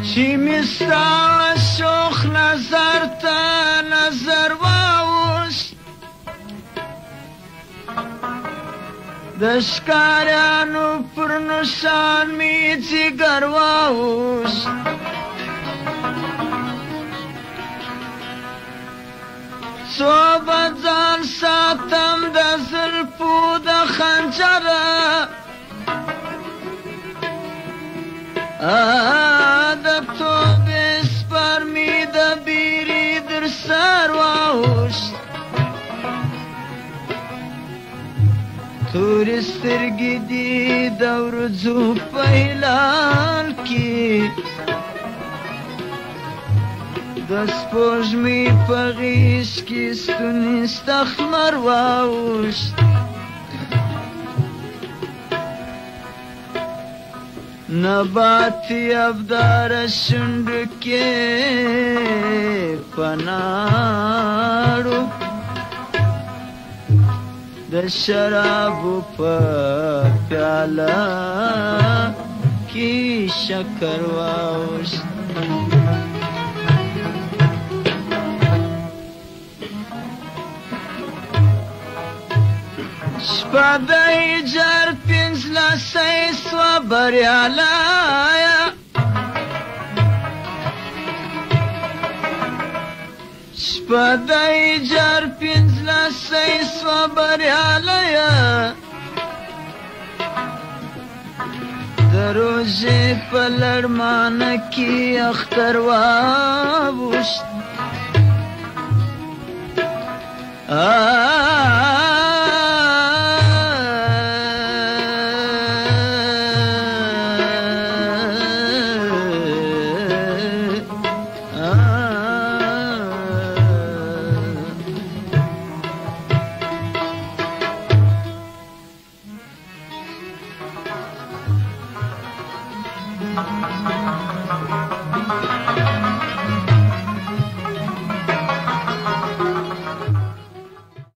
چې مې ستا شوخ نظر ته نظر واوښت د ښکاریانو پر نشان مې ځیګر واوښت څو به ځان ساتم د زلفو د خنجره د توبې سپر مې د بیرې در سر واوښت تورې سترګې دي د ورځو په هلال کې د سپوږمۍ په غېږ کې ستونی ستخمر واوښت نباتي ابداره شونډو کې پناړو د شرابو په پیاله کې شکر واوښت شپه د هجر پنځلسی سوه بریالیه شپه د هجر پنځلسی سوه بریالیه د روژې په لړمانه کې اختر واوښت